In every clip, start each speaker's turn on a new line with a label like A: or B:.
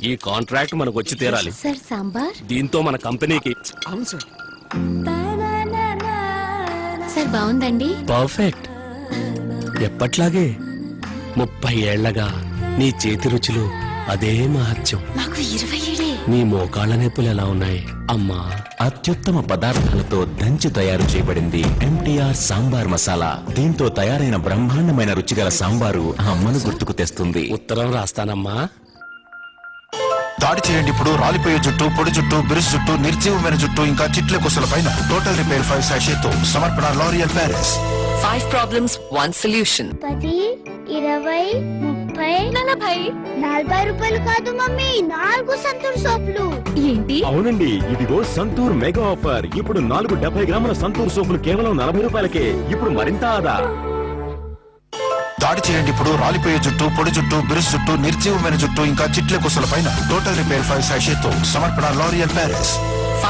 A: ఈ కాంట్రాక్ట్ మనకు వచ్చి తీరాలి
B: సార్. సాంబార్
A: దీంతో మన కంపెనీకి.
C: అవును సార్.
B: సార్ బాగుందండి.
A: పర్ఫెక్ట్. ఎప్పట్లాగే 30 ఏళ్లగా నీ చేతి రుచులు అదే మహత్యం.
B: నాకు 20 ఏళ్లే.
A: నీ మోకాళ్ళ నొప్పులు ఎలా ఉన్నాయి అమ్మా?
D: అత్యుత్తమ పదార్థాలతో దంచి తయారు చేయబడింది ఎంటీఆర్ సాంబార్ మసాలా. దీంతో తయారైన బ్రహ్మాండమైన రుచిగల సాంబారు అమ్మను గుర్తుకు తెస్తుంది.
A: ఉత్తరం రాస్తానమ్మా.
E: దాడి చేయండి ఇప్పుడు రాలిపోయే జుట్టు, పొడి జుట్టు, బిరుసు జుట్టు, నిర్జీవమైన జుట్టు, ఇంకా చిట్ల కుసల పైన టోటల్ రిపేర్ 5 సాషేతో సమర్పణ లారియల్ ప్యారిస్.
F: 5 problems, 1 solution.
G: 10, 20, 30, 40 రూపాయలు కాదు మమ్మీ, 4 సంతూర్ సోపులు.
B: ఏంటి?
H: అవునండి, ఇదిగో సంతూర్ మెగా ఆఫర్. ఇప్పుడు 4 70 గ్రాముల సంతూర్ సోపులు కేవలం 40 రూపాయలకే. ఇప్పుడు మరింత ఆదా.
E: దాడి చేయండి ఇప్పుడు రాలిపోయే జుట్టు, పొడి జుట్టు, బిరుసు జుట్టు, నిర్జీవమైన జుట్టు, ఇంకా చిట్ల కుసల పైన టోటల్ రిపేర్ 5 సాషేతో సమర్పణ లారియల్ ప్యారిస్.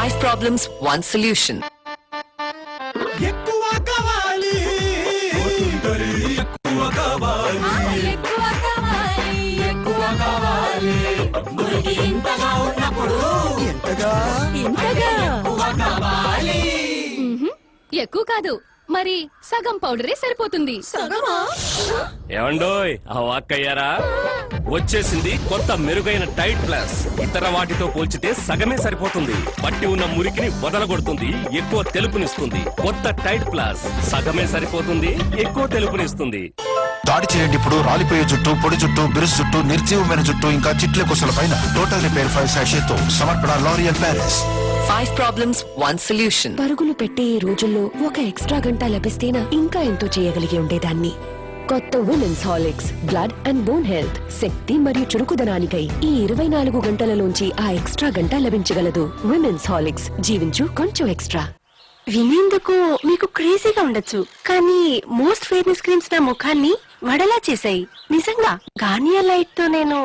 F: 5 problems, 1 solution.
B: ఎక్కువ కాదు, మరి సగం పౌడరే సరిపోతుంది.
A: ఏమండోయ్, ఆ వాక్కయ్యారా? వచ్చేసింది కొత్త మెరుగైన టైట్ ప్లస్. ఇతర వాటితో పోల్చితే సగమే సరిపోతుంది. పట్టి ఉన్న మురికిని వదలగొడుతుంది, ఎక్కువ తెలుపునిస్తుంది. కొత్త టైట్ ప్లస్ సగమే సరిపోతుంది, ఎక్కువ తెలుపునిస్తుంది.
E: దాడి చేయండి ఇప్పుడు రాలిపోయే జుట్టు, పొడి జుట్టు, బిరుసు జుట్టు, నిర్జీవమైన జుట్టు, ఇంకా చిట్ల కుసల పైన టోటల్ రిపేర్ 5 సాషేతో సమర్పణ లారియల్ ప్యారిస్.
F: 5 problems, 1 solution.
I: పరుగులు పెట్టే ఈ రోజుల్లో ఒక ఎక్స్ట్రా గంట లభిస్తేనా ఇంకా ఎంతో చేయగలిగి ఉండేదాన్ని. కొత్త women's Horlicks blood and bone health, శక్తి మరియు చురుకుదనానికై ఈ 24 గంటలలోంచి ఆ ఎక్స్ట్రా గంట లభించగలదు. విమెన్స్ హార్లిక్స్, జీవించు కొంచెం ఎక్స్ట్రా.
J: వినేందుకు మీకు క్రేజీగా ఉండొచ్చు, కానీ మోస్ట్ ఫేమస్ క్రీమ్స్ నా ముఖాన్ని వడలా చేశాయి. నిజంగా గార్నియా లైట్ తో నేను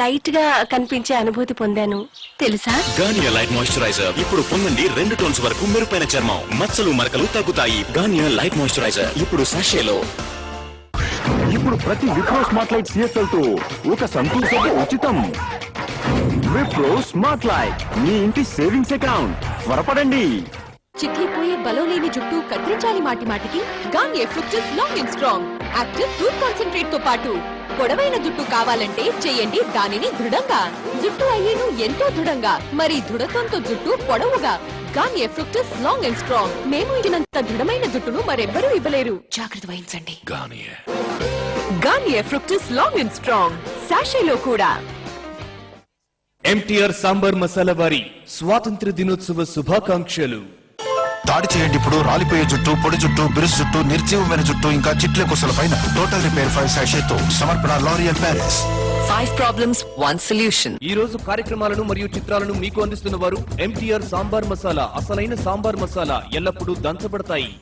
J: లైట్ గా కనిపించే అనుభూతి పొందాను తెలుసా.
D: గార్నియర్ లైట్ మాయిశ్చరైజర్ ఇప్పుడు పొందండి 2 టోన్స్ వరకు మెరుపైన చర్మం, మచ్చలు మరకలు తగ్గుతాయి. గార్నియర్ లైట్ మాయిశ్చరైజర్ ఇప్పుడు సాషేలో.
H: ఇప్పుడు ప్రతి విప్రో స్మార్ట్ లైట్ సిఎస్ఎల్ తో ఒక సంతూర్ సోపు ఉచితం. విప్రో స్మార్ట్ లైట్, మీ ఇంటి సేవింగ్స్ అకౌంట్. త్వరపడండి.
I: చిట్లిపోయే బలోలేని జుట్టు కత్తిరించాలి మాటి మాటికి Garnier Fructis long and strong active root concentrate తో పాటు పొడవైన జుట్టు కావాలంటే చేయండి దానిని దృఢంగా. జుట్టు అయ్యేను ఎంతో దృఢంగా, మరి దృఢత్వంతో జుట్టు పొడవుగా. Garnier Fructis long and strong. మేము ఇచ్చినంత దృఢమైన జుట్టును మరెవ్వరూ ఇవ్వలేరు. జాగ్రత్త వహించండి. Garnier Fructis long and strong సాషేలో కూడా.
K: ఎంటీఆర్ సాంబార్ మసాలా వారి స్వాతంత్ర దినోత్సవ శుభాకాంక్షలు.
E: దాడి చేయండి ఇప్పుడు రాలిపోయే జుట్టు, పొడి జుట్టు, బిరుసు జుట్టు, నిర్జీవమైన జుట్టు, ఇంకా చిట్ల కుసల పైన టోటల్ రిపేర్ 5 సాషేతో సమర్పణ లారియల్ ప్యారిస్.
F: 5 problems, 1 solution.
K: ఈ రోజు కార్యక్రమాలను మరియు చిత్రాలను మీకు అందిస్తున్న వారు ఎంటీఆర్ సాంబార్ మసాలా. అసలైన సాంబార్ మసాలా ఎల్లప్పుడూ దంచబడతాయి.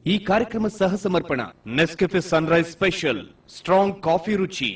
K: ఈ కార్యక్రమ సహ సమర్పణ Nescafe Sunrise special strong coffee రుచి.